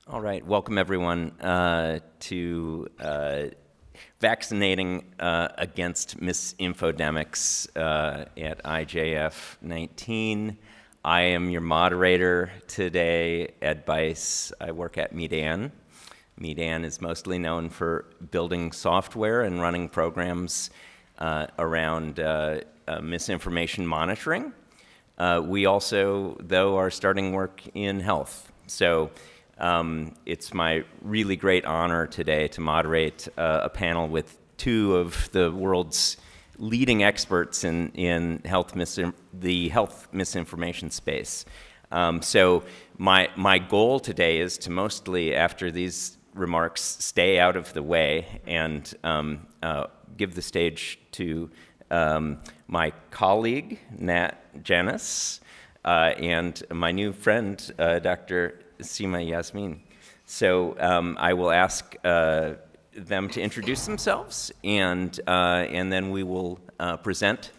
All right, welcome everyone to Vaccinating against misinfodemics at IJF 19. I am your moderator today, Ed Bice. I work at Meedan. Meedan is mostly known for building software and running programs around misinformation monitoring. We also, though, are starting work in health. So it's my really great honor today to moderate a panel with two of the world's leading experts in the health misinformation space. So my goal today is to mostly, after these remarks, stay out of the way and give the stage to my colleague, Nat Janis, and my new friend, Dr. Seema Yasmin. So I will ask them to introduce themselves, and then we will present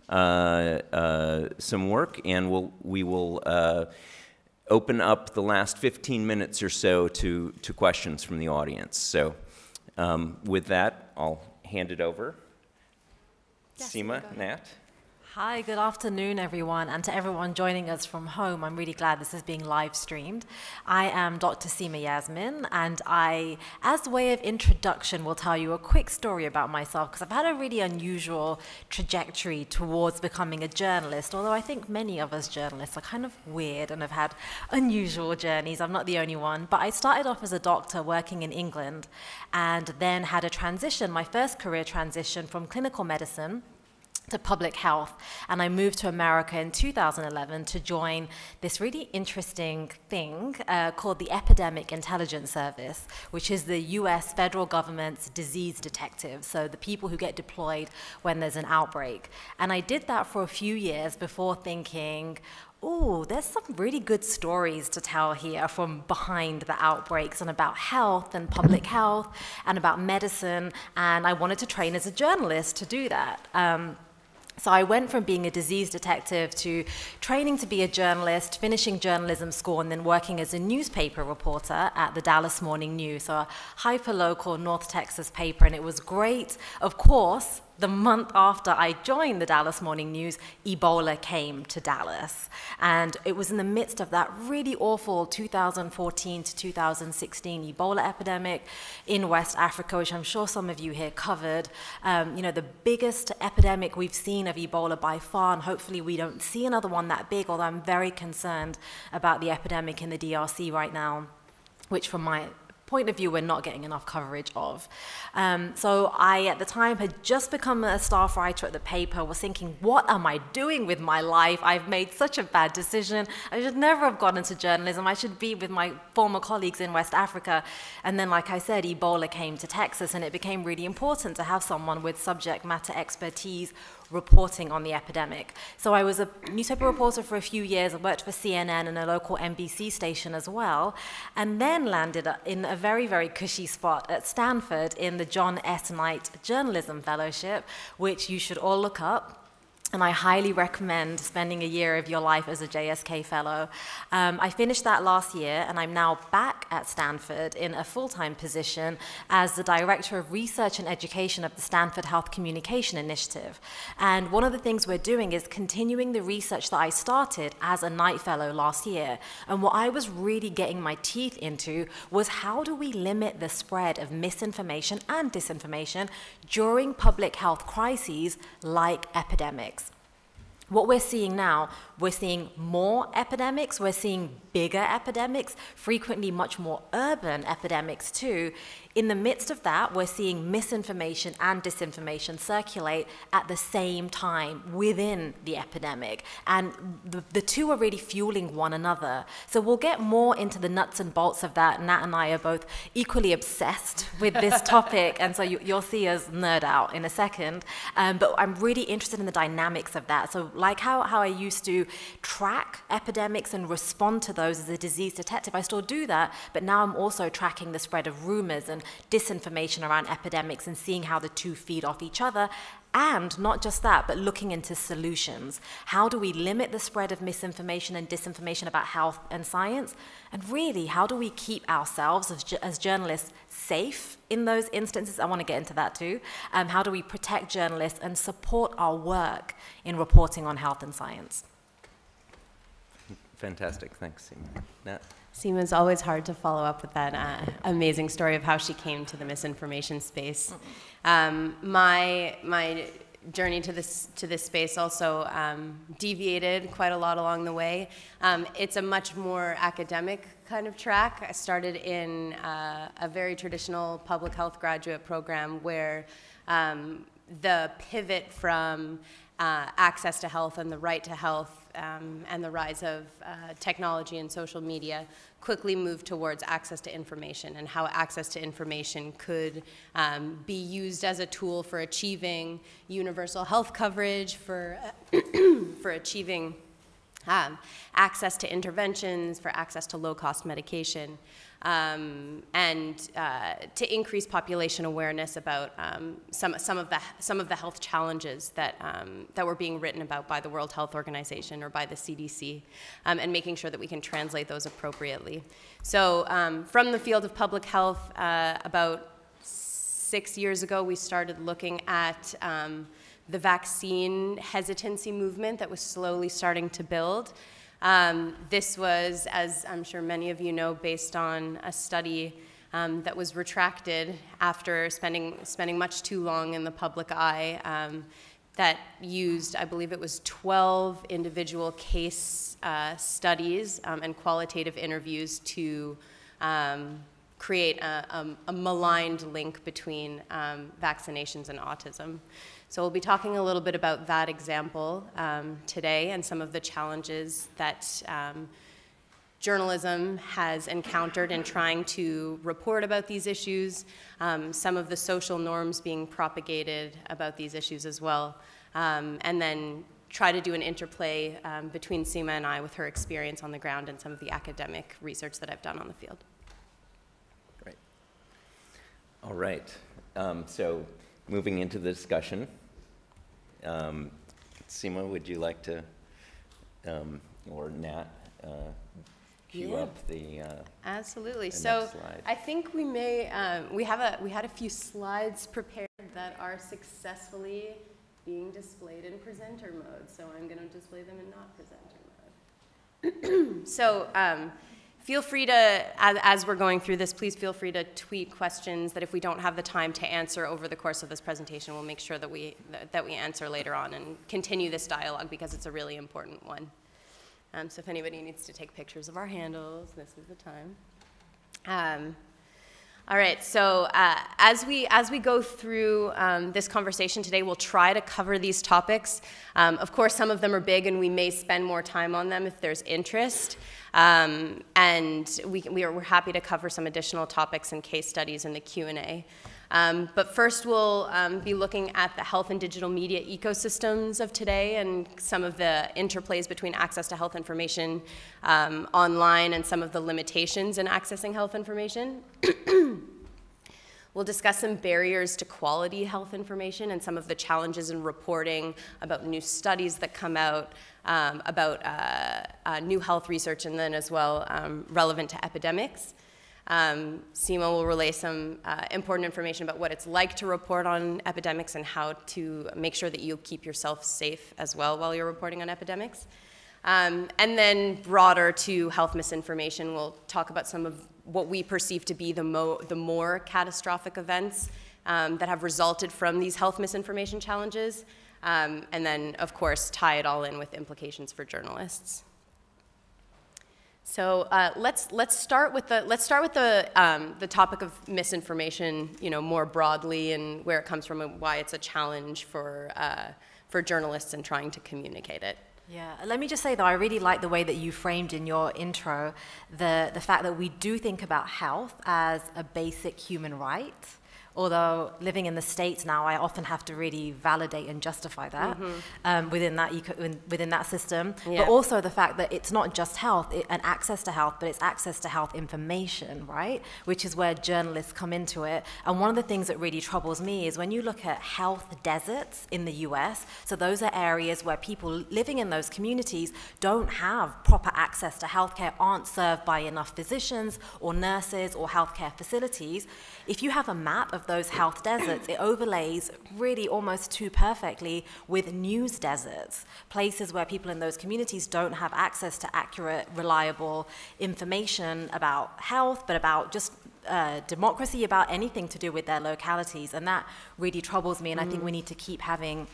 some work, and we will open up the last 15 minutes or so to questions from the audience. So with that, I'll hand it over. Yes, Seema, Nat. Hi, good afternoon, everyone, and to everyone joining us from home. I'm really glad this is being live streamed. I am Dr. Seema Yasmin, and I, as a way of introduction, will tell you a quick story about myself, because I've had a really unusual trajectory towards becoming a journalist, although I think many of us journalists are kind of weird and have had unusual journeys. I'm not the only one, but I started off as a doctor working in England, and then had a transition, my first career transition from clinical medicine to public health, and I moved to America in 2011 to join this really interesting thing called the Epidemic Intelligence Service, which is the US federal government's disease detectives, so the people who get deployed when there's an outbreak. And I did that for a few years before thinking, oh, there's some really good stories to tell here from behind the outbreaks and about health and public health and about medicine, and I wanted to train as a journalist to do that. So I went from being a disease detective to training to be a journalist, finishing journalism school, and then working as a newspaper reporter at the Dallas Morning News, so a hyper-local North Texas paper, and it was great. Of course, the month after I joined the Dallas Morning News, Ebola came to Dallas. And it was in the midst of that really awful 2014 to 2016 Ebola epidemic in West Africa, which I'm sure some of you here covered. You know, the biggest epidemic we've seen of Ebola by far, and hopefully we don't see another one that big, although I'm very concerned about the epidemic in the DRC right now, which from my point of view, we're not getting enough coverage of. So I, at the time, had just become a staff writer at the paper, was thinking, what am I doing with my life? I've made such a bad decision. I should never have gone into journalism. I should be with my former colleagues in West Africa. And then, like I said, Ebola came to Texas, and it became really important to have someone with subject matter expertise reporting on the epidemic. So I was a newspaper reporter for a few years. I worked for CNN and a local NBC station as well, and then landed in a very, very cushy spot at Stanford in the John S. Knight Journalism Fellowship, which you should all look up. And I highly recommend spending a year of your life as a JSK fellow. I finished that last year, and I'm now back at Stanford in a full-time position as the Director of Research and Education of the Stanford Health Communication Initiative. And one of the things we're doing is continuing the research that I started as a Knight Fellow last year. And what I was really getting my teeth into was, how do we limit the spread of misinformation and disinformation during public health crises like epidemics? What we're seeing now, we're seeing more epidemics, we're seeing bigger epidemics, frequently much more urban epidemics too. In the midst of that, we're seeing misinformation and disinformation circulate at the same time within the epidemic. And the two are really fueling one another. So we'll get more into the nuts and bolts of that. Nat and I are both equally obsessed with this topic, and so you'll see us nerd out in a second. But I'm really interested in the dynamics of that. So like how I used to track epidemics and respond to those as a disease detective, I still do that, but now I'm also tracking the spread of rumors and disinformation around epidemics and seeing how the two feed off each other, And not just that, but looking into solutions. How do we limit the spread of misinformation and disinformation about health and science? And really, how do we keep ourselves as journalists safe in those instances? I want to get into that too. How do we protect journalists and support our work in reporting on health and science? Fantastic, thanks, Seema. Nat? Seema, it's always hard to follow up with that amazing story of how she came to the misinformation space. My journey to this space also deviated quite a lot along the way. It's a much more academic kind of track. I started in a very traditional public health graduate program where the pivot from access to health and the right to health and the rise of technology and social media quickly moved towards access to information and how access to information could be used as a tool for achieving universal health coverage, for achieving access to interventions, for access to low-cost medication, and to increase population awareness about some of the health challenges that were being written about by the World Health Organization or by the CDC, and making sure that we can translate those appropriately. So from the field of public health, about 6 years ago, we started looking at the vaccine hesitancy movement that was slowly starting to build. This was, as I'm sure many of you know, based on a study that was retracted after spending much too long in the public eye, that used, I believe it was 12 individual case studies and qualitative interviews to create a maligned link between vaccinations and autism. So we'll be talking a little bit about that example today and some of the challenges that journalism has encountered in trying to report about these issues, some of the social norms being propagated about these issues as well, and then try to do an interplay between Seema and I with her experience on the ground and some of the academic research that I've done on the field. Great. All right. So moving into the discussion, Seema, would you like to, or Nat, cue up the absolutely. The so next slide. I think we may we had a few slides prepared that are successfully being displayed in presenter mode. So I'm going to display them in not presenter mode. So feel free to, as we're going through this, please feel free to tweet questions that if we don't have the time to answer over the course of this presentation, we'll make sure that we answer later on and continue this dialogue because it's a really important one. So if anybody needs to take pictures of our handles, this is the time. All right, so as we go through this conversation today, we'll try to cover these topics. Of course, some of them are big, and we may spend more time on them if there's interest. And we're happy to cover some additional topics and case studies in the Q&A. But first, we'll be looking at the health and digital media ecosystems of today and some of the interplays between access to health information online and some of the limitations in accessing health information. We'll discuss some barriers to quality health information and some of the challenges in reporting about new studies that come out, about new health research, and then as well relevant to epidemics. Seema will relay some important information about what it's like to report on epidemics and how to make sure that you keep yourself safe as well while you're reporting on epidemics. And then broader to health misinformation, we'll talk about some of what we perceive to be the more catastrophic events that have resulted from these health misinformation challenges, and then, of course, tie it all in with implications for journalists. So let's start with the topic of misinformation, more broadly, and where it comes from and why it's a challenge for journalists in trying to communicate it. Yeah, let me just say though, I really like the way that you framed in your intro the fact that we do think about health as a basic human right, Although living in the States now, I often have to really validate and justify that within that system. Yeah. But also the fact that it's not just health and access to health, but it's access to health information, right? Which is where journalists come into it. And one of the things that really troubles me is when you look at health deserts in the US, so those are areas where people living in those communities don't have proper access to healthcare, aren't served by enough physicians or nurses or healthcare facilities. If you have a map of those health deserts, it overlays really almost too perfectly with news deserts, places where people in those communities don't have access to accurate, reliable information about health, but about just democracy, about anything to do with their localities. And that really troubles me, and I think we need to keep having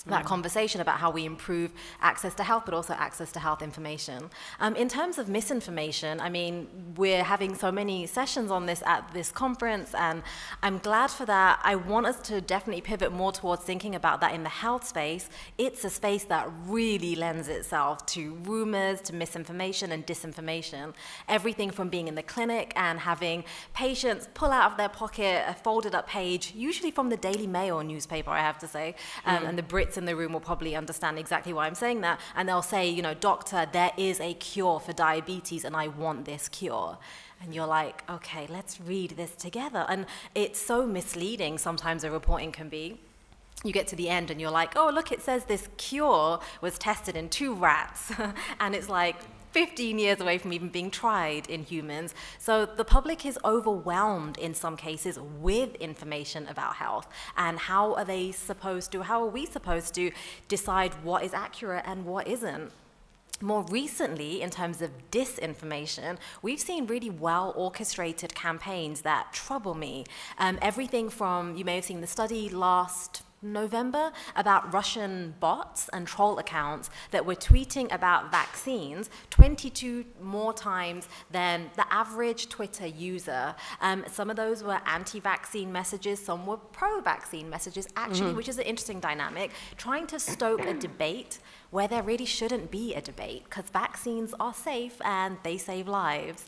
that conversation about how we improve access to health, but also access to health information. In terms of misinformation, I mean, we're having so many sessions on this at this conference, and I'm glad for that. I want us to definitely pivot more towards thinking about that in the health space. It's a space that really lends itself to rumors, to misinformation and disinformation. Everything from being in the clinic and having patients pull out of their pocket a folded up page, usually from the Daily Mail newspaper, I have to say, and the Brits in the room will probably understand exactly why I'm saying that, and they'll say, you know, doctor, there is a cure for diabetes and I want this cure. And you're like, okay, let's read this together. And it's so misleading sometimes the reporting can be. You get to the end and you're like, oh, look, it says this cure was tested in 2 rats. And it's like 15 years away from even being tried in humans. So the public is overwhelmed in some cases with information about health. And how are we supposed to decide what is accurate and what isn't? More recently, in terms of disinformation, we've seen really well-orchestrated campaigns that trouble me. Everything from, you may have seen the study last November about Russian bots and troll accounts that were tweeting about vaccines 22 more times than the average Twitter user. Some of those were anti-vaccine messages, some were pro-vaccine messages, actually, which is an interesting dynamic, trying to stoke a debate where there really shouldn't be a debate, because vaccines are safe and they save lives.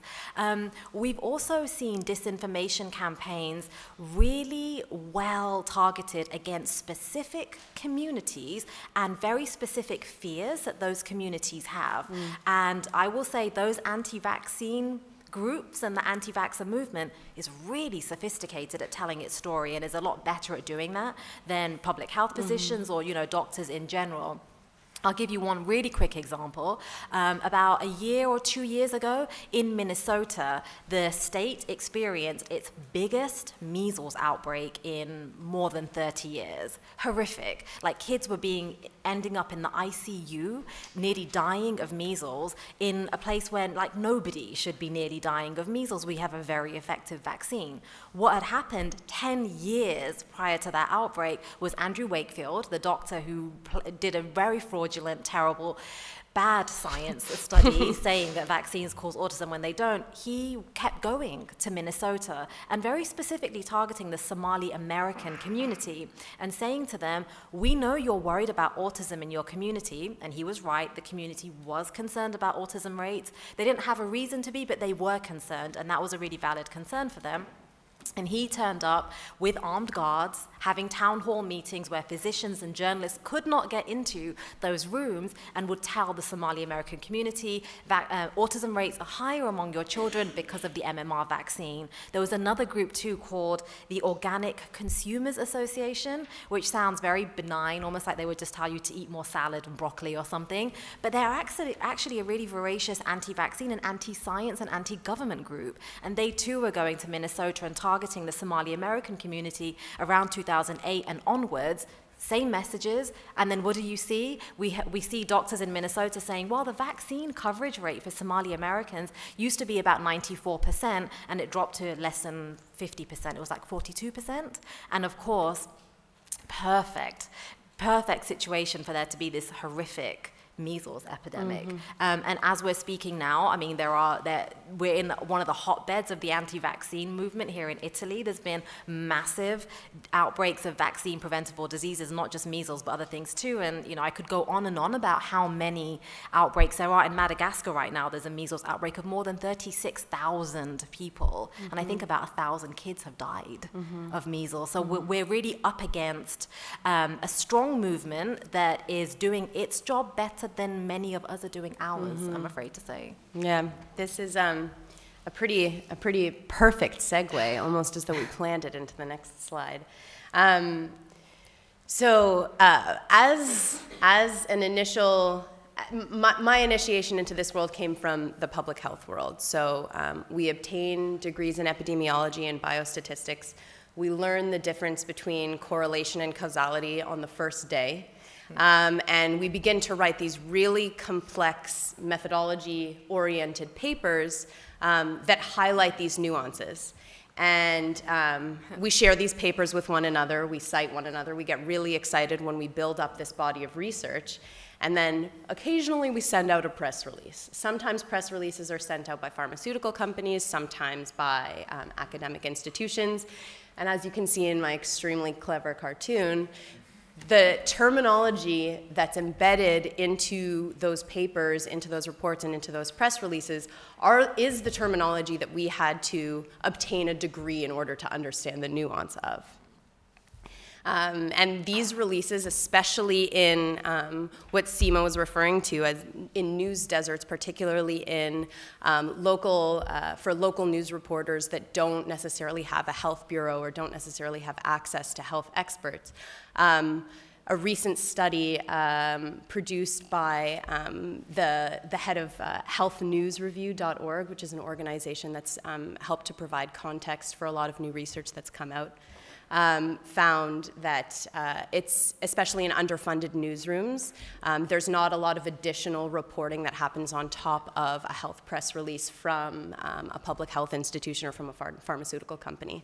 We've also seen disinformation campaigns really well targeted against specific communities and very specific fears that those communities have. And I will say those anti-vaccine groups and the anti-vaxxer movement is really sophisticated at telling its story and is a lot better at doing that than public health physicians or, you know, doctors in general. I'll give you one really quick example. About a year or 2 years ago in Minnesota, the state experienced its biggest measles outbreak in more than 30 years. Horrific. Like, kids were ending up in the ICU, nearly dying of measles in a place where, like, nobody should be nearly dying of measles. We have a very effective vaccine. What had happened 10 years prior to that outbreak was Andrew Wakefield, the doctor who did a very fraudulent, terrible, bad science study saying that vaccines cause autism when they don't. He kept going to Minnesota and very specifically targeting the Somali American community and saying to them, we know you're worried about autism in your community. And he was right, the community was concerned about autism rates. They didn't have a reason to be, but they were concerned, and that was a really valid concern for them. And he turned up with armed guards, having town hall meetings where physicians and journalists could not get into those rooms, and would tell the Somali American community that autism rates are higher among your children because of the MMR vaccine. There was another group too called the Organic Consumers Association, which sounds very benign, almost like they would just tell you to eat more salad and broccoli or something. But they're actually a really voracious anti-vaccine and anti-science and anti-government group. And they too were going to Minnesota and targeting the Somali American community around 2008 and onwards. Same messages, and then what do you see? We see doctors in Minnesota saying, well, the vaccine coverage rate for Somali Americans used to be about 94%, and it dropped to less than 50%. It was like 42%. And of course, perfect situation for there to be this horrific measles epidemic. And as we're speaking now, I mean, we're in one of the hotbeds of the anti-vaccine movement here in Italy. There's been massive outbreaks of vaccine-preventable diseases, not just measles, but other things too. And, you know, I could go on and on about how many outbreaks there are. In Madagascar right now, there's a measles outbreak of more than 36,000 people. And I think about 1,000 kids have died of measles. So we're really up against a strong movement that is doing its job better than many of us are doing ours, I'm afraid to say. Yeah, this is a pretty perfect segue, almost as though we planned it into the next slide. So as an initial, my initiation into this world came from the public health world. So we obtained degrees in epidemiology and biostatistics. We learned the difference between correlation and causality on the first day. And we begin to write these really complex methodology-oriented papers that highlight these nuances. And we share these papers with one another, we cite one another, we get really excited when we build up this body of research. And then occasionally we send out a press release. Sometimes press releases are sent out by pharmaceutical companies, sometimes by academic institutions. And as you can see in my extremely clever cartoon, the terminology that's embedded into those papers, into those reports, and into those press releases is the terminology that we had to obtain a degree in order to understand the nuance of. And these releases, especially in what Seema was referring to as in news deserts, particularly in for local news reporters that don't necessarily have a health bureau or don't necessarily have access to health experts. A recent study produced by the head of healthnewsreview.org, which is an organization that's helped to provide context for a lot of new research that's come out, found that it's, especially in underfunded newsrooms, there's not a lot of additional reporting that happens on top of a health press release from a public health institution or from a pharmaceutical company.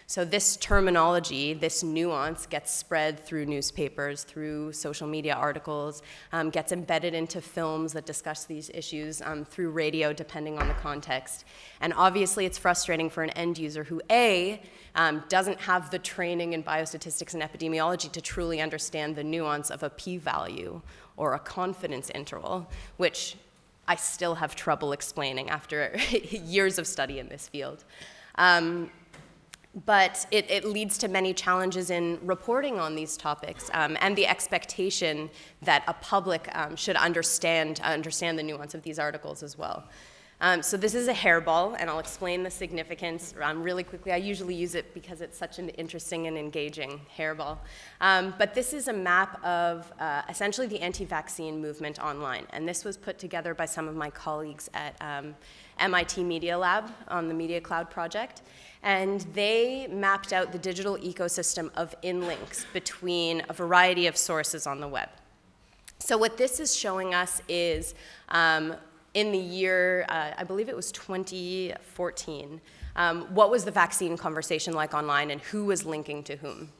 So this terminology, this nuance gets spread through newspapers, through social media articles, gets embedded into films that discuss these issues, through radio, depending on the context. And obviously it's frustrating for an end user who, A, doesn't have the training in biostatistics and epidemiology to truly understand the nuance of a p-value or a confidence interval, which I still have trouble explaining after years of study in this field. But it leads to many challenges in reporting on these topics and the expectation that a public should understand the nuance of these articles as well. So this is a hairball, and I'll explain the significance really quickly. I usually use it because it's such an interesting and engaging hairball. But this is a map of essentially the anti-vaccine movement online, and this was put together by some of my colleagues at MIT Media Lab on the Media Cloud project. And they mapped out the digital ecosystem of inlinks between a variety of sources on the web. So what this is showing us is in the year, I believe it was 2014, what was the vaccine conversation like online and who was linking to whom?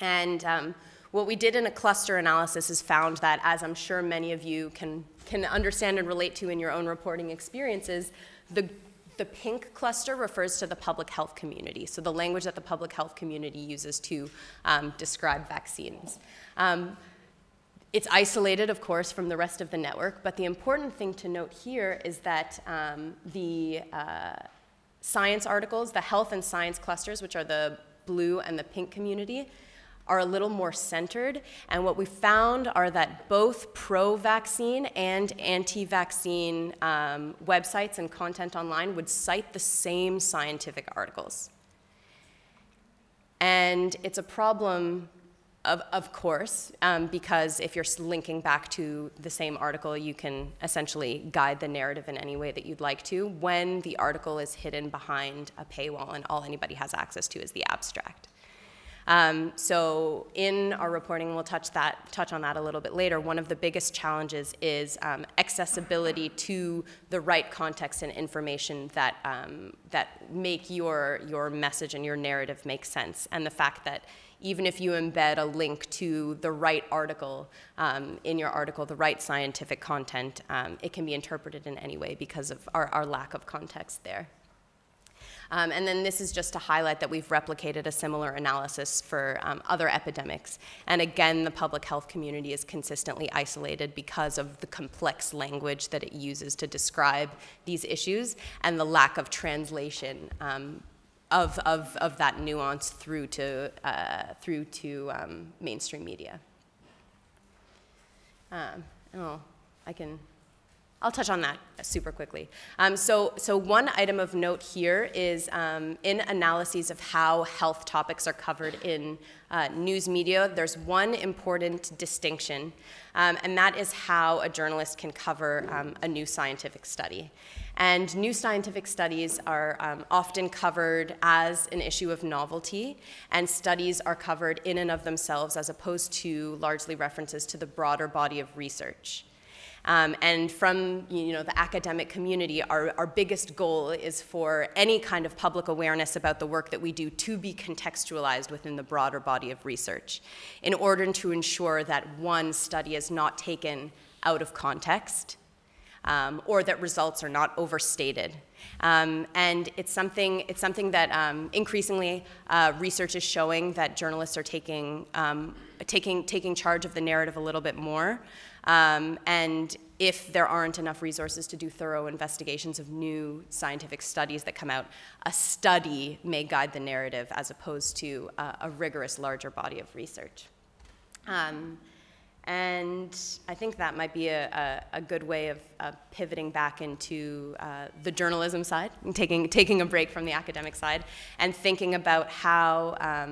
And what we did in a cluster analysis is found that, as I'm sure many of you can understand and relate to in your own reporting experiences, the pink cluster refers to the public health community, so the language that the public health community uses to describe vaccines. It's isolated, of course, from the rest of the network, but the important thing to note here is that the science articles, the health and science clusters, which are the blue and the pink community, are a little more centered, and what we found are that both pro-vaccine and anti-vaccine websites and content online would cite the same scientific articles. And it's a problem, of course, because if you're linking back to the same article, you can essentially guide the narrative in any way that you'd like to when the article is hidden behind a paywall and all anybody has access to is the abstract. So in our reporting, we'll touch on that a little bit later. One of the biggest challenges is accessibility to the right context and information that make your message and your narrative make sense, and the fact that even if you embed a link to the right article in your article, the right scientific content, it can be interpreted in any way because of our lack of context there. And then this is just to highlight that we've replicated a similar analysis for other epidemics. And again, the public health community is consistently isolated because of the complex language that it uses to describe these issues and the lack of translation of that nuance through to mainstream media. I'll touch on that super quickly. So one item of note here is in analyses of how health topics are covered in news media, there's one important distinction, and that is how a journalist can cover a new scientific study. And new scientific studies are often covered as an issue of novelty, and studies are covered in and of themselves as opposed to largely references to the broader body of research. And from the academic community, our biggest goal is for any kind of public awareness about the work that we do to be contextualized within the broader body of research in order to ensure that one study is not taken out of context or that results are not overstated. And it's something that increasingly research is showing that journalists are taking charge of the narrative a little bit more. And if there aren't enough resources to do thorough investigations of new scientific studies that come out, a study may guide the narrative as opposed to a rigorous larger body of research. And I think that might be a good way of pivoting back into the journalism side, and taking a break from the academic side, and thinking about how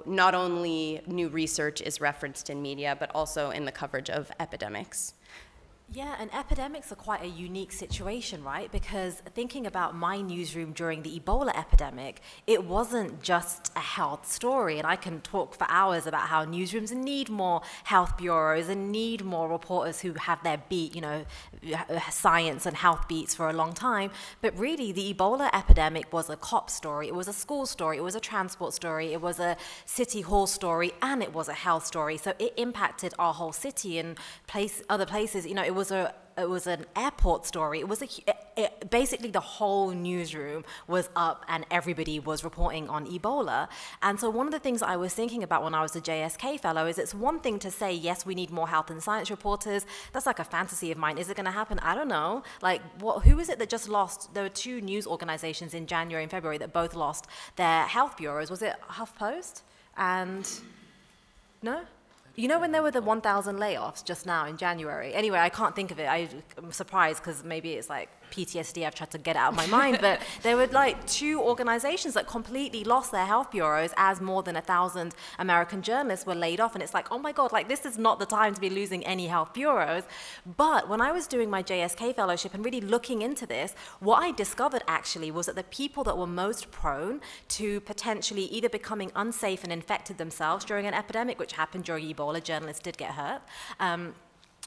not only new research is referenced in media, but also in the coverage of epidemics. Yeah, and epidemics are quite a unique situation, right? Because thinking about my newsroom during the Ebola epidemic, it wasn't just a health story. And I can talk for hours about how newsrooms need more health bureaus and need more reporters who have their beat, science and health beats for a long time. But really, the Ebola epidemic was a cop story, it was a school story, it was a transport story, it was a city hall story, and it was a health story. So it impacted our whole city and other places. It was an airport story. It was basically the whole newsroom was up and everybody was reporting on Ebola. And so one of the things I was thinking about when I was a JSK fellow is it's one thing to say, yes, we need more health and science reporters. That's like a fantasy of mine. Is it going to happen? I don't know. Like, who is it that just lost? There were two news organizations in January and February that both lost their health bureaus. Was it HuffPost? And no? You know when there were the 1,000 layoffs just now in January? Anyway, I can't think of it. I'm surprised because maybe it's like PTSD. I've tried to get it out of my mind. But there were like two organizations that completely lost their health bureaus as more than 1,000 American journalists were laid off. And it's like, oh my God, like this is not the time to be losing any health bureaus. But when I was doing my JSK fellowship and really looking into this, what I discovered actually was that the people that were most prone to potentially either becoming unsafe and infected themselves during an epidemic, which happened during Ebola, journalists did get hurt,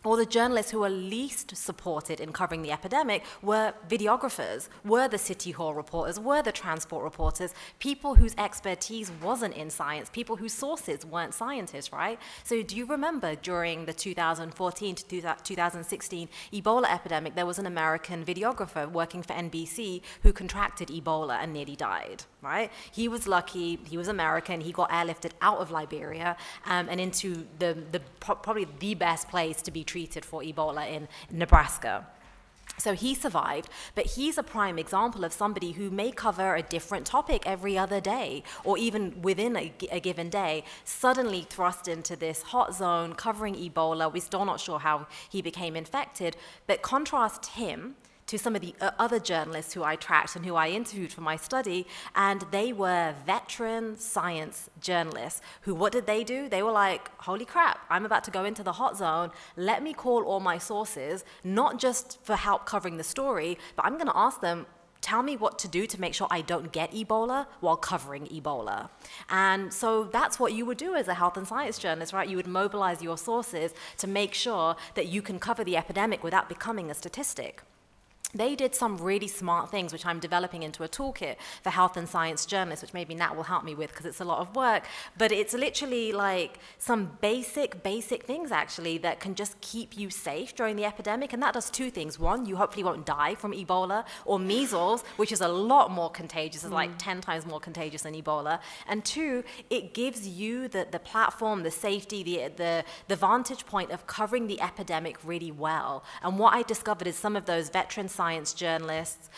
or the journalists who were least supported in covering the epidemic were videographers, were the city hall reporters, were the transport reporters, people whose expertise wasn't in science, people whose sources weren't scientists, right? So do you remember during the 2014 to 2016 Ebola epidemic, there was an American videographer working for NBC who contracted Ebola and nearly died, right? He was lucky, he was American, he got airlifted out of Liberia and into probably the best place to be treated for Ebola in Nebraska. So he survived, but he's a prime example of somebody who may cover a different topic every other day, or even within a given day, suddenly thrust into this hot zone covering Ebola. We're still not sure how he became infected, but contrast him to some of the other journalists who I tracked and who I interviewed for my study, and they were veteran science journalists who, what did they do? They were like, holy crap, I'm about to go into the hot zone. Let me call all my sources, not just for help covering the story, but I'm going to ask them, tell me what to do to make sure I don't get Ebola while covering Ebola. And so that's what you would do as a health and science journalist, right? You would mobilize your sources to make sure that you can cover the epidemic without becoming a statistic. they did some really smart things, which I'm developing into a toolkit for health and science journalists, which maybe Nat will help me with because it's a lot of work. But it's literally like some basic things, actually, that can just keep you safe during the epidemic. And that does two things. One, you hopefully won't die from Ebola or measles, which is a lot more contagious. It's like 10 times more contagious than Ebola. And two, it gives you the platform, the safety, the vantage point of covering the epidemic really well. And what I discovered is some of those veteran science journalists,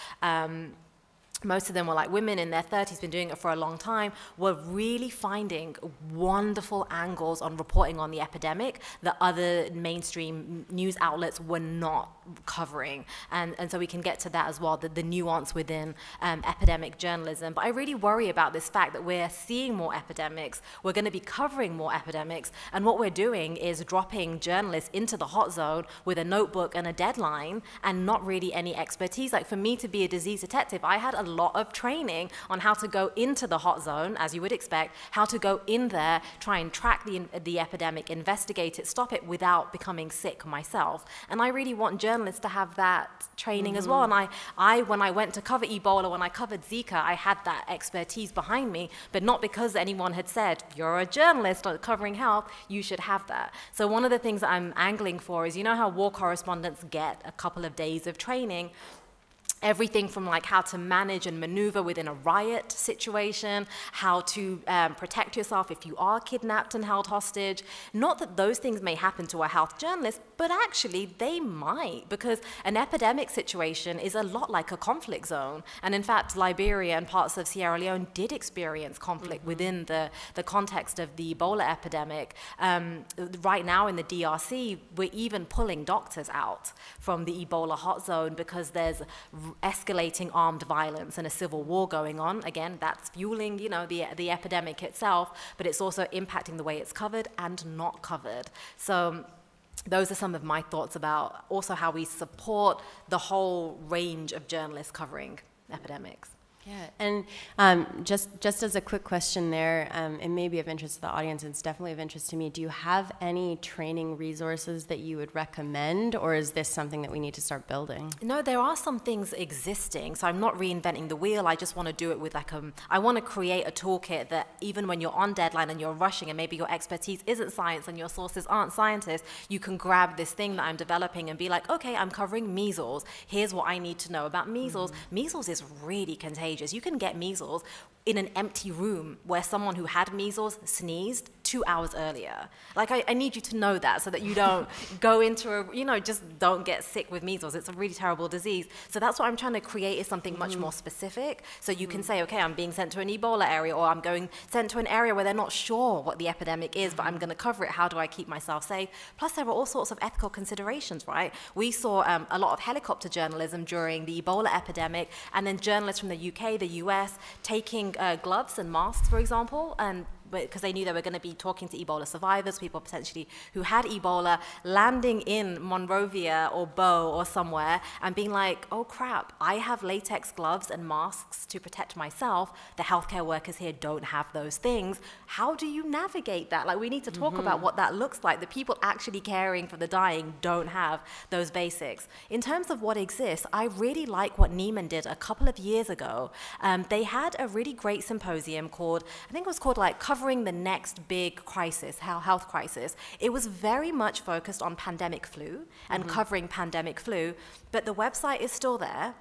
most of them were like women in their 30s, been doing it for a long time, were really finding wonderful angles on reporting on the epidemic that other mainstream news outlets were not covering. And so we can get to that as well, the nuance within epidemic journalism. But I really worry about this fact that we're seeing more epidemics, we're going to be covering more epidemics, and what we're doing is dropping journalists into the hot zone with a notebook and a deadline and not really any expertise. Like for me to be a disease detective, I had a lot of training on how to go into the hot zone, as you would expect, how to go in there, try and track the epidemic, investigate it, stop it without becoming sick myself. And I really want journalists to have that training as well. And I, when I went to cover Ebola, when I covered Zika, I had that expertise behind me, but not because anyone had said, you're a journalist covering health, you should have that. So one of the things that I'm angling for is, you know how war correspondents get a couple of days of training? Everything from like how to manage and maneuver within a riot situation, how to protect yourself if you are kidnapped and held hostage. Not that those things may happen to a health journalist, but actually they might, because an epidemic situation is a lot like a conflict zone. And in fact, Liberia and parts of Sierra Leone did experience conflict within the context of the Ebola epidemic. Right now in the DRC, we're even pulling doctors out from the Ebola hot zone because there's escalating armed violence and a civil war going on. Again, that's fueling, you know, the epidemic itself, but it's also impacting the way it's covered and not covered. So those are some of my thoughts about also how we support the whole range of journalists covering epidemics. Yeah, and just as a quick question there, it may be of interest to the audience, and it's definitely of interest to me. Do you have any training resources that you would recommend, or is this something that we need to start building? No, there are some things existing, so I'm not reinventing the wheel. I just want to do it with like I want to create a toolkit that even when you're on deadline and you're rushing and maybe your expertise isn't science and your sources aren't scientists, you can grab this thing that I'm developing and be like, okay, I'm covering measles. Here's what I need to know about measles. Measles is really contagious. You can get measles in an empty room where someone who had measles sneezed 2 hours earlier. Like, I need you to know that so that you don't go into a, you know, just don't get sick with measles. It's a really terrible disease. So that's what I'm trying to create, is something much more specific. So you can say, okay, I'm being sent to an Ebola area, or I'm going sent to an area where they're not sure what the epidemic is, but I'm going to cover it. How do I keep myself safe? Plus, there are all sorts of ethical considerations, right? We saw a lot of helicopter journalism during the Ebola epidemic, and then journalists from the UK, the US, taking gloves and masks, for example, and because they knew they were going to be talking to Ebola survivors, people potentially who had Ebola, landing in Monrovia or Bo or somewhere and being like, oh crap, I have latex gloves and masks to protect myself. The healthcare workers here don't have those things. How do you navigate that? Like, we need to talk about what that looks like. The people actually caring for the dying don't have those basics. In terms of what exists, I really like what Meedan did a couple of years ago. They had a really great symposium called, I think it was called like Covering the Next Big Crisis, Health Crisis. It was very much focused on pandemic flu and covering pandemic flu, but the website is still there.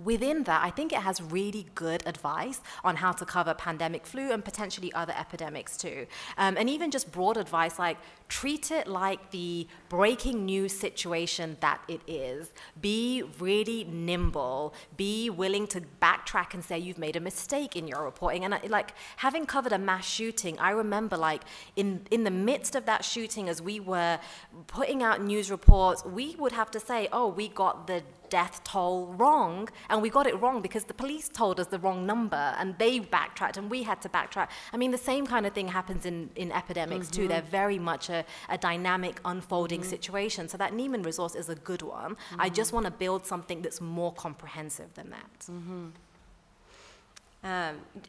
Within that, I think it has really good advice on how to cover pandemic flu and potentially other epidemics too. And even just broad advice like, treat it like the breaking news situation that it is. Be really nimble. Be willing to backtrack and say you've made a mistake in your reporting. And like, having covered a mass shooting, I remember like in the midst of that shooting, as we were putting out news reports, we would have to say, oh, we got the death toll wrong, and we got it wrong because the police told us the wrong number and they backtracked and we had to backtrack. I mean, the same kind of thing happens in epidemics too. They're very much a dynamic, unfolding situation. So that Meedan resource is a good one. I just want to build something that's more comprehensive than that.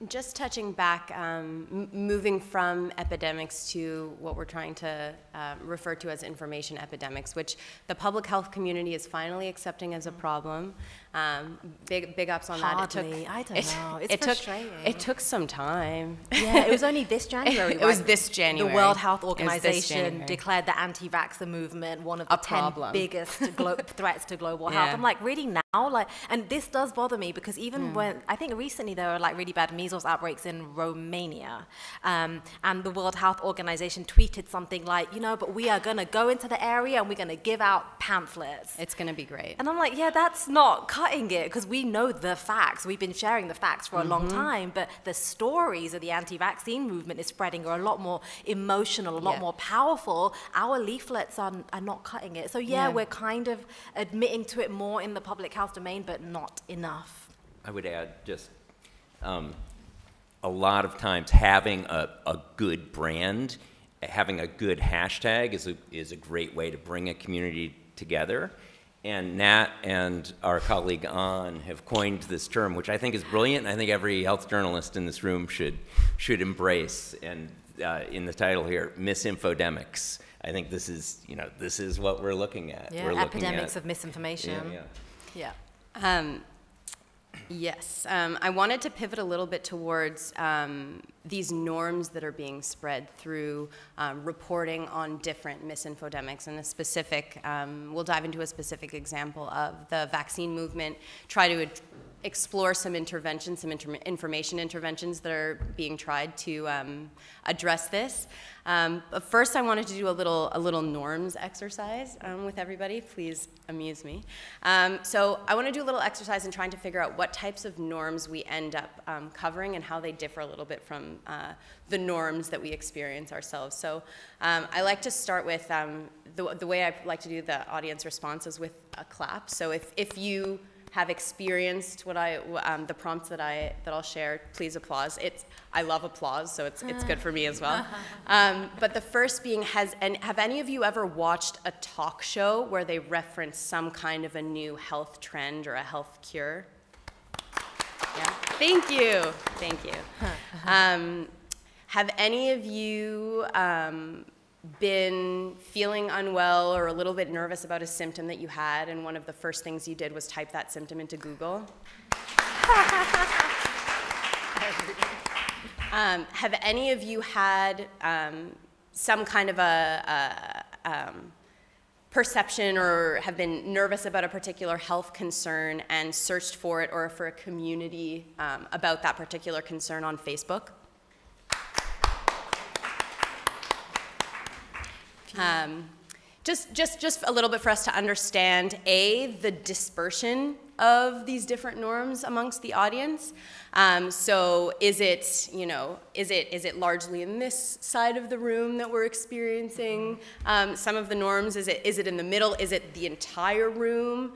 Just touching back, moving from epidemics to what we're trying to refer to as information epidemics, which the public health community is finally accepting as a problem. Big ups on that. I don't know. It's frustrating. It took some time. Yeah, it was only this January. It was this January. The World Health Organization declared the anti-vaxxer movement one of the 10 biggest threats to global health. I'm like, really now? Like, and this does bother me because even when, I think recently there were like really bad measles outbreaks in Romania, and the World Health Organization tweeted something like, you know, but we are going to go into the area and we're going to give out pamphlets. It's going to be great. And I'm like, yeah, that's not cutting it, because we know the facts. We've been sharing the facts for a long time, but the stories of the anti-vaccine movement is spreading are a lot more emotional, a lot more powerful. Our leaflets are not cutting it. So yeah, we're kind of admitting to it more in the public health domain, but not enough. I would add just a lot of times having a good brand, having a good hashtag is a great way to bring a community together. And Nat and our colleague An have coined this term, which I think is brilliant, and I think every health journalist in this room should embrace. And in the title here, misinfodemics. I think this is what we're looking at. Yeah, we're epidemics of misinformation. Yeah. Yes, I wanted to pivot a little bit towards these norms that are being spread through reporting on different misinfodemics, and a specific, we'll dive into a specific example of the vaccine movement, try to explore some interventions, some information interventions that are being tried to address this. But first I wanted to do a little norms exercise with everybody. Please amuse me. So I want to do a little exercise in trying to figure out what types of norms we end up covering and how they differ a little bit from the norms that we experience ourselves. So I like to start with, the way I like to do the audience response is with a clap. So if you have experienced what the prompts that I'll share, please applause. I love applause, so it's good for me as well. But the first being, have any of you ever watched a talk show where they reference some kind of a new health trend or a health cure? Yeah. Thank you. Have any of you been feeling unwell or a little bit nervous about a symptom that you had, and one of the first things you did was type that symptom into Google? Have any of you had some kind of a perception or have been nervous about a particular health concern and searched for it or for a community about that particular concern on Facebook? Just a little bit for us to understand, the dispersion of these different norms amongst the audience. So is it largely in this side of the room that we're experiencing some of the norms? Is it in the middle? Is it the entire room?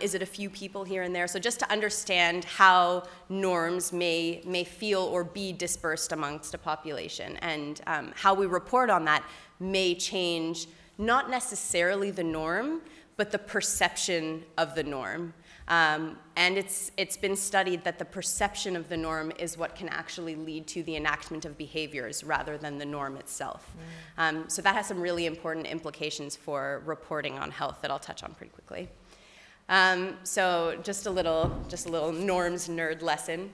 Is it a few people here and there? So just to understand how norms may feel or be dispersed amongst a population, and how we report on that may change not necessarily the norm, but the perception of the norm. And it's been studied that the perception of the norm is what can actually lead to the enactment of behaviors rather than the norm itself. So that has some really important implications for reporting on health that I'll touch on pretty quickly. So just a little norms nerd lesson.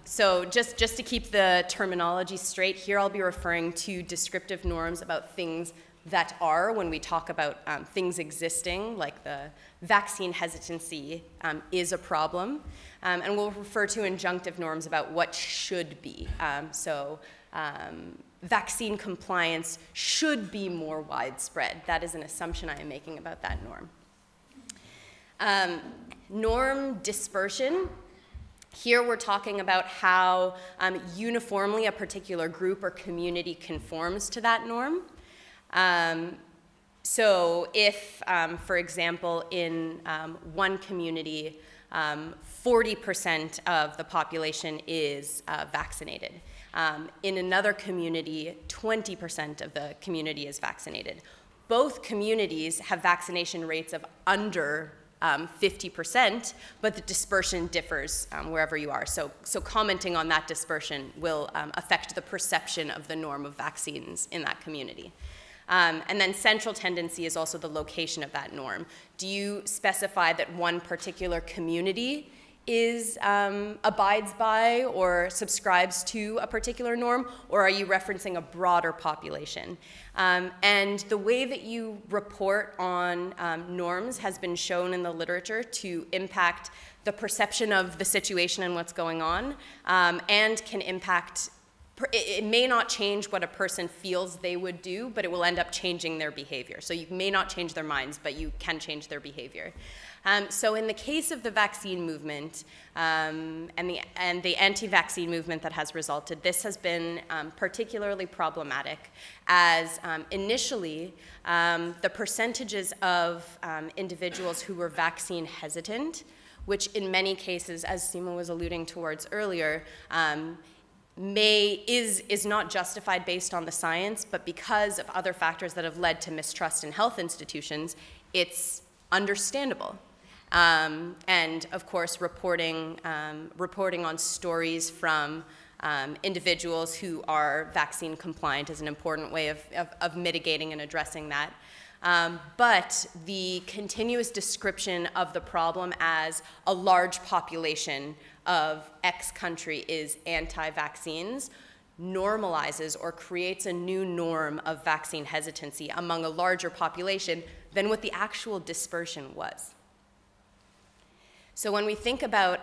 So just to keep the terminology straight, here I'll be referring to descriptive norms about things that are, when we talk about things existing, like the vaccine hesitancy is a problem. And we'll refer to injunctive norms about what should be. Vaccine compliance should be more widespread. That is an assumption I am making about that norm. Norm dispersion. Here we're talking about how uniformly a particular group or community conforms to that norm. So if, for example, in one community, 40% of the population is vaccinated. In another community, 20% of the community is vaccinated. Both communities have vaccination rates of under 50%, but the dispersion differs wherever you are. So commenting on that dispersion will affect the perception of the norm of vaccines in that community. And then central tendency is also the location of that norm. Do you specify that one particular community abides by or subscribes to a particular norm, or are you referencing a broader population? And the way that you report on norms has been shown in the literature to impact the perception of the situation and what's going on, and can impact. It may not change what a person feels they would do, but it will end up changing their behavior. So you may not change their minds, but you can change their behavior. So in the case of the vaccine movement and the anti-vaccine movement that has resulted, this has been particularly problematic, as initially the percentages of individuals who were vaccine hesitant, which in many cases, as Seema was alluding towards earlier, is not justified based on the science, but because of other factors that have led to mistrust in health institutions, it's understandable. And of course, reporting on stories from individuals who are vaccine compliant is an important way of mitigating and addressing that. But the continuous description of the problem as a large population of X country is anti-vaccines normalizes or creates a new norm of vaccine hesitancy among a larger population than what the actual dispersion was. So when we think about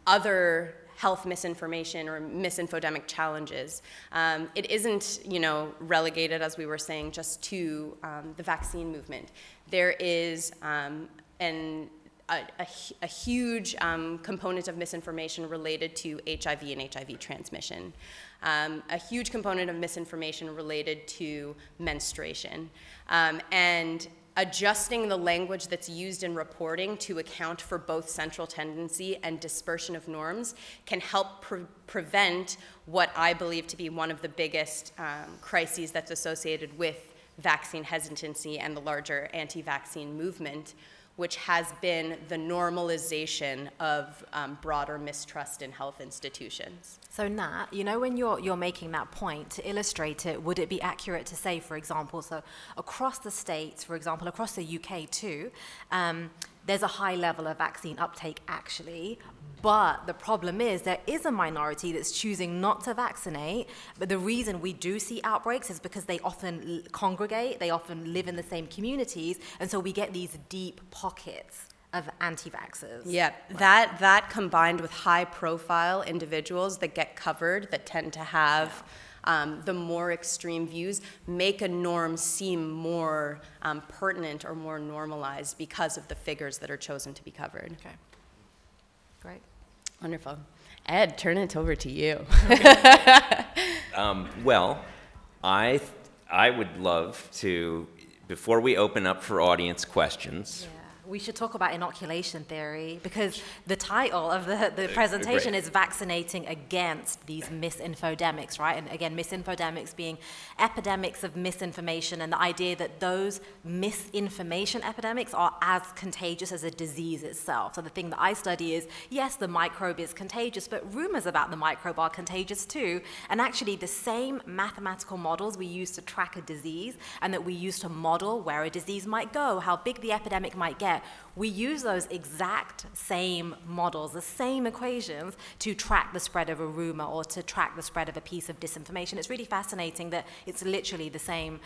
other health misinformation or misinfodemic challenges, it isn't, relegated, as we were saying, just to the vaccine movement. There is a huge component of misinformation related to HIV and HIV transmission, a huge component of misinformation related to menstruation, and adjusting the language that's used in reporting to account for both central tendency and dispersion of norms can help prevent what I believe to be one of the biggest crises that's associated with vaccine hesitancy and the larger anti-vaccine movement, which has been the normalization of broader mistrust in health institutions. So Nat, when you're making that point, to illustrate it, would it be accurate to say, for example, so across the States, for example, across the UK too, there's a high level of vaccine uptake actually, but the problem is there is a minority that's choosing not to vaccinate, but the reason we do see outbreaks is because they often congregate, they often live in the same communities, and so we get these deep pockets of anti-vaxxers. Yeah, that combined with high-profile individuals that get covered, that tend to have the more extreme views, make a norm seem more pertinent or more normalized because of the figures that are chosen to be covered. Okay, great. Wonderful. Ed, turn it over to you. Well, I would love to, before we open up for audience questions, we should talk about inoculation theory, because the title of the presentation is Vaccinating Against these Misinfodemics, right? And again, misinfodemics being epidemics of misinformation, and the idea that those misinformation epidemics are as contagious as a disease itself. So the thing that I study is, yes, the microbe is contagious, but rumors about the microbe are contagious too. And actually the same mathematical models we use to track a disease and that we use to model where a disease might go, how big the epidemic might get, we use those exact same models, the same equations, to track the spread of a rumor or to track the spread of a piece of disinformation. It's really fascinating that it's literally the same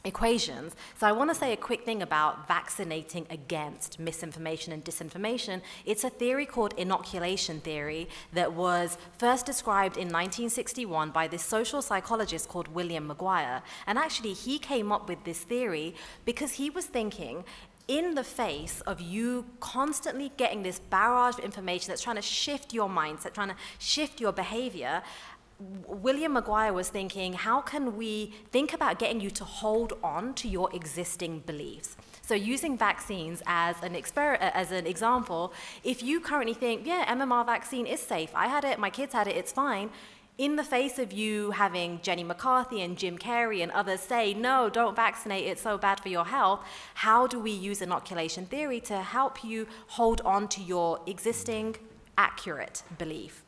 equations. So I want to say a quick thing about vaccinating against misinformation and disinformation. It's a theory called inoculation theory that was first described in 1961 by this social psychologist called William Maguire. And actually he came up with this theory because he was thinking, in the face of you constantly getting this barrage of information that's trying to shift your mindset, trying to shift your behavior, William Maguire was thinking, how can we think about getting you to hold on to your existing beliefs? So using vaccines as an example, if you currently think, yeah, MMR vaccine is safe, I had it, my kids had it, it's fine, in the face of you having Jenny McCarthy and Jim Carrey and others say, no, don't vaccinate, it's so bad for your health, how do we use inoculation theory to help you hold on to your existing accurate belief?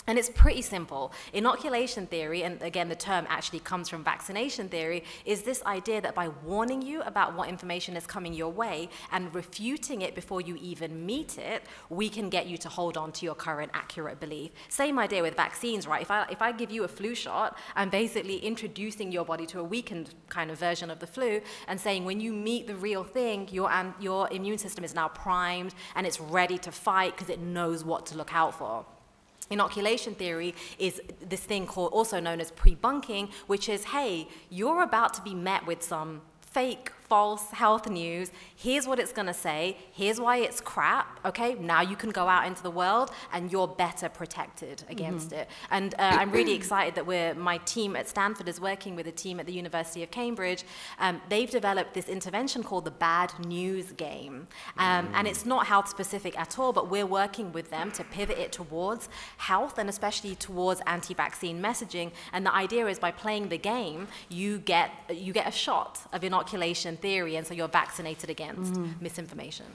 And it's pretty simple. Inoculation theory, and again, the term actually comes from vaccination theory, is this idea that by warning you about what information is coming your way and refuting it before you even meet it, we can get you to hold on to your current accurate belief. Same idea with vaccines, right? If I give you a flu shot, I'm basically introducing your body to a weakened kind of version of the flu and saying when you meet the real thing, your immune system is now primed and it's ready to fight because it knows what to look out for. Inoculation theory is this thing called, also known as pre-bunking, which is, hey, you're about to be met with some fake, false health news. Here's what it's going to say. Here's why it's crap. Okay, now you can go out into the world and you're better protected against it. And I'm really excited that my team at Stanford is working with a team at the University of Cambridge. They've developed this intervention called the bad news game. And it's not health specific at all, but we're working with them to pivot it towards health and especially towards anti-vaccine messaging. And the idea is by playing the game, you get a shot of inoculation theory, and so you're vaccinated against misinformation.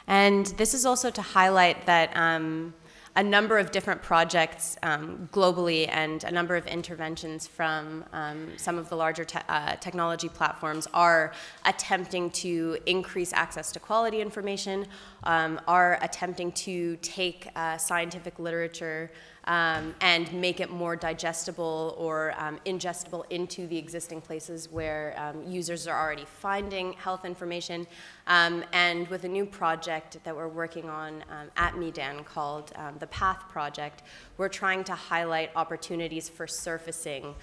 And this is also to highlight that a number of different projects globally and a number of interventions from some of the larger technology platforms are attempting to increase access to quality information, are attempting to take scientific literature and make it more digestible or ingestible into the existing places where users are already finding health information. And with a new project that we're working on at Meedan called the PATH Project, we're trying to highlight opportunities for surfacing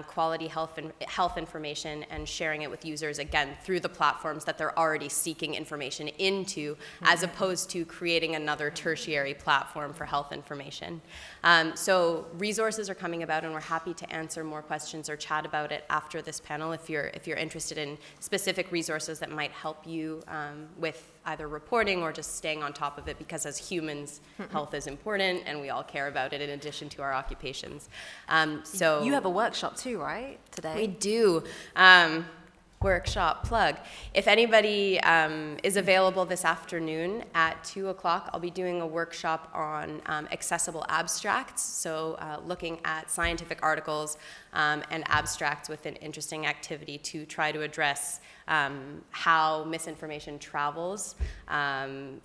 quality health information and sharing it with users, again, through the platforms that they're already seeking information into, as opposed to creating another tertiary platform for health information. So resources are coming about, and we're happy to answer more questions or chat about it after this panel if you're interested in specific resources that might help you with either reporting or just staying on top of it, because as humans, health is important and we all care about it in addition to our occupations. So you have a workshop too, right, today? We do. Workshop plug. If anybody is available this afternoon at 2 o'clock, I'll be doing a workshop on accessible abstracts, so looking at scientific articles and abstracts with an interesting activity to try to address how misinformation travels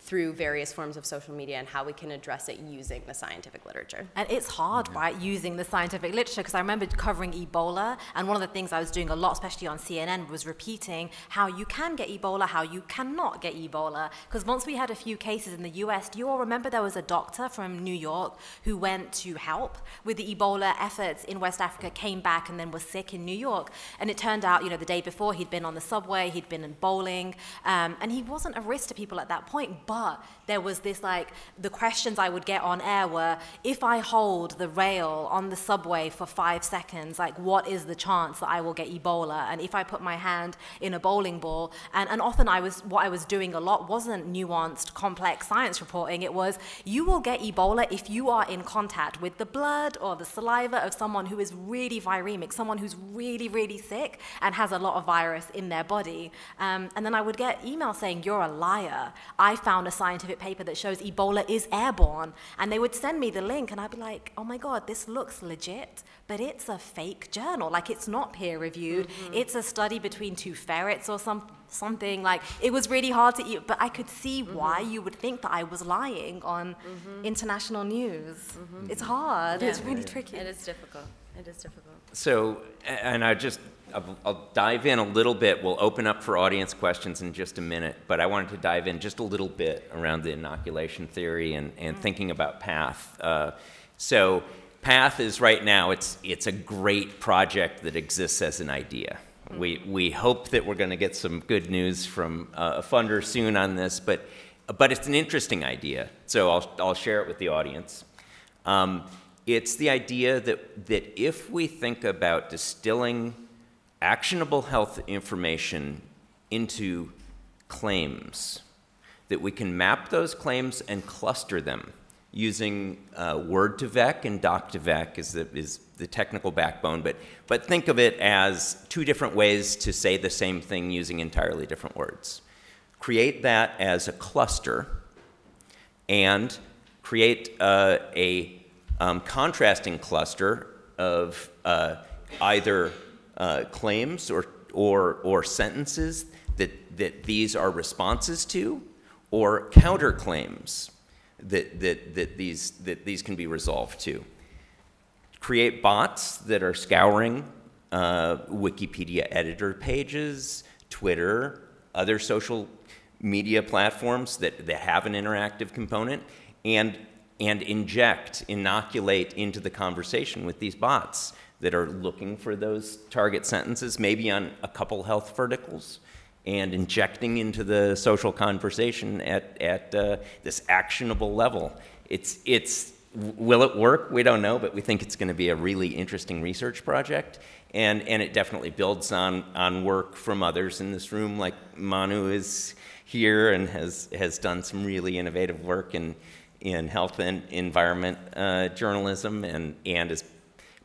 through various forms of social media and how we can address it using the scientific literature. And it's hard, right, using the scientific literature, because I remember covering Ebola, and one of the things I was doing a lot, especially on CNN, was repeating how you can get Ebola, how you cannot get Ebola. Because once we had a few cases in the US, do you all remember there was a doctor from New York who went to help with the Ebola efforts in West Africa, came back and then was sick in New York. And it turned out, you know, the day before he'd been on the subway, he'd been in bowling, and he wasn't a risk to people at that point, but there was this, like, the questions I would get on air were, if I hold the rail on the subway for 5 seconds, like, what is the chance that I will get Ebola? And if I put my hand in a bowling ball, and often what I was doing a lot wasn't nuanced, complex science reporting, it was, you will get Ebola if you are in contact with the blood or the saliva of someone who is really viremic, someone who's really, really sick and has a lot of virus in their body. And then I would get emails saying, you're a liar. I found a scientific paper that shows Ebola is airborne. And they would send me the link and I'd be like, oh my God, this looks legit, but it's a fake journal. Like, it's not peer reviewed. It's a study between 2 ferrets or something. Like, it was really hard to eat, but I could see why you would think that I was lying on international news. It's hard. Yeah. It's really tricky. It is difficult. It is difficult. So, and I'll dive in a little bit. We'll open up for audience questions in just a minute, but I wanted to dive in just a little bit around the inoculation theory and thinking about PATH. So PATH is right now, it's a great project that exists as an idea. We hope that we're going to get some good news from a funder soon on this, but it's an interesting idea. So I'll share it with the audience. It's the idea that if we think about distilling actionable health information into claims, that we can map those claims and cluster them using word-to-vec and doc-to-vec is the technical backbone, but think of it as two different ways to say the same thing using entirely different words. Create that as a cluster and create a contrasting cluster of either claims or sentences that these are responses to, or counterclaims that these can be resolved to. Create bots that are scouring Wikipedia editor pages, Twitter, other social media platforms that have an interactive component, and inoculate into the conversation with these bots that are looking for those target sentences, maybe on a couple health verticals, and injecting into the social conversation at this actionable level. Will it work? We don't know, but we think it's going to be a really interesting research project, and it definitely builds on work from others in this room, like Manu is here and has done some really innovative work in health and environment journalism, and is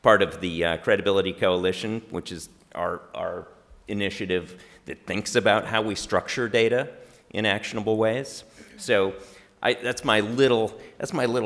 part of the Credibility Coalition, which is our initiative that thinks about how we structure data in actionable ways. So that's my little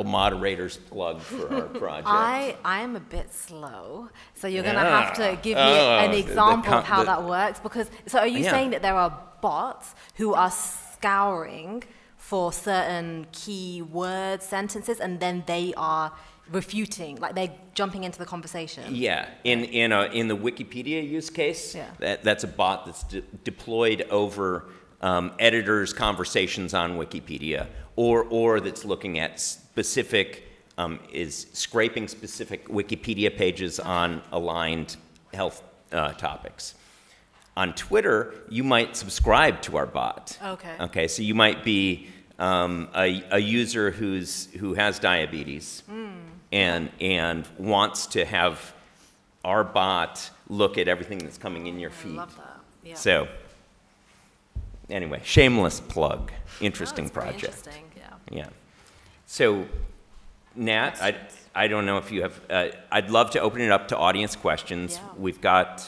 moderator's plug for our project. I am a bit slow, so you're going to have to give me an example of how that works. So are you saying that there are bots who are scouring for certain key word sentences, and then they are refuting, like they're jumping into the conversation? Yeah, in the Wikipedia use case, that's a bot that's deployed over editors' conversations on Wikipedia, or that's looking at specific, is scraping specific Wikipedia pages on aligned health topics. On Twitter, you might subscribe to our bot. Okay. Okay, so you might be a user who has diabetes and wants to have our bot look at everything that's coming in your feed. I love that. Yeah. So anyway, shameless plug. Interesting project. Interesting. Yeah. So Nat, I don't know if you have. I'd love to open it up to audience questions. Yeah. We've got.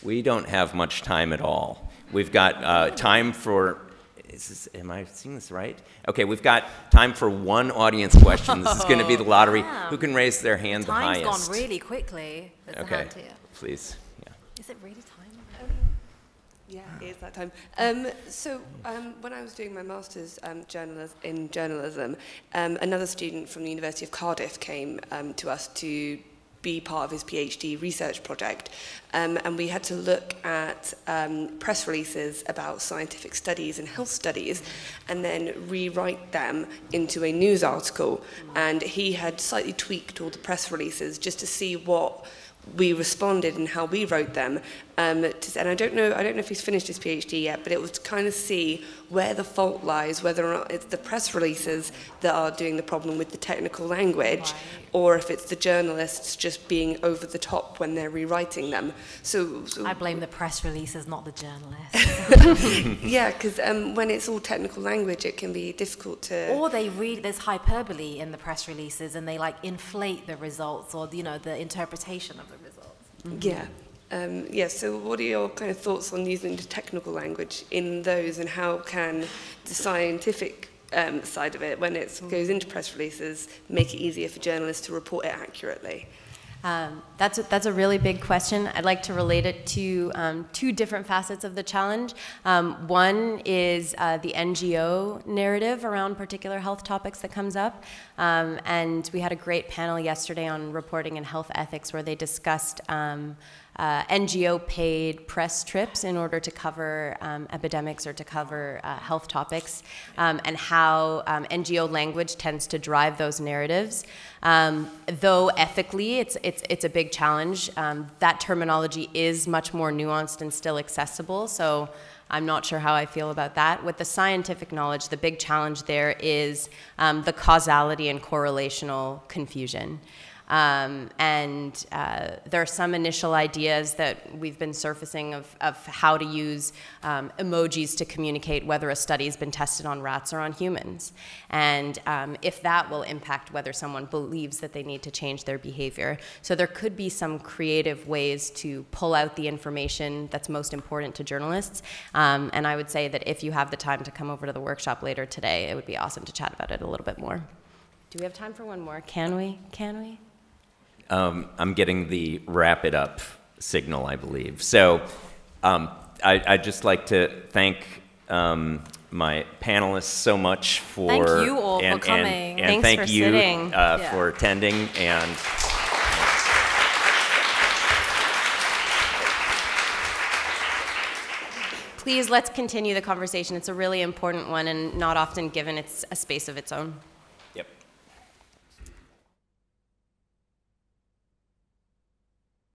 We don't have much time at all. We've got time for. Am I seeing this right? Okay, we've got time for one audience question. This is going to be the lottery. Damn. Who can raise their hand the highest? Time's gone really quickly. There's a hand here. Please. Yeah. Is it really time? Yeah, it is that time. When I was doing my master's in journalism, another student from the University of Cardiff came to us to be part of his PhD research project. And we had to look at press releases about scientific studies and health studies, and then rewrite them into a news article. And he had slightly tweaked all the press releases just to see what we responded and how we wrote them. And I don't know if he's finished his PhD yet, but it was to kind of see where the fault lies, whether or not it's the press releases that are doing the problem with the technical language, or if it's the journalists just being over the top when they're rewriting them. So I blame the press releases, not the journalists. Yeah, because when it's all technical language, it can be difficult to. Or there's hyperbole in the press releases, and they like inflate the results, or the interpretation of the results. Mm-hmm. Yeah. So what are your kind of thoughts on using the technical language in those, and how can the scientific side of it, when it goes into press releases, make it easier for journalists to report it accurately? That's a really big question. I'd like to relate it to two different facets of the challenge. One is the NGO narrative around particular health topics that comes up. And we had a great panel yesterday on reporting and health ethics where they discussed NGO-paid press trips in order to cover epidemics or to cover health topics, and how NGO language tends to drive those narratives. Though ethically, it's a big challenge. That terminology is much more nuanced and still accessible, so I'm not sure how I feel about that. With the scientific knowledge, the big challenge there is the causality and correlational confusion. There are some initial ideas that we've been surfacing of how to use emojis to communicate whether a study has been tested on rats or on humans, and if that will impact whether someone believes that they need to change their behavior. So there could be some creative ways to pull out the information that's most important to journalists, and I would say that if you have the time to come over to the workshop later today, it would be awesome to chat about it a little bit more. Do we have time for one more? Can we? I'm getting the wrap it up signal, I believe. So I'd just like to thank my panelists so much for... Thank you all for coming. And Thanks thank for you sitting. for attending. And please, let's continue the conversation. It's a really important one and not often given it's a space of its own.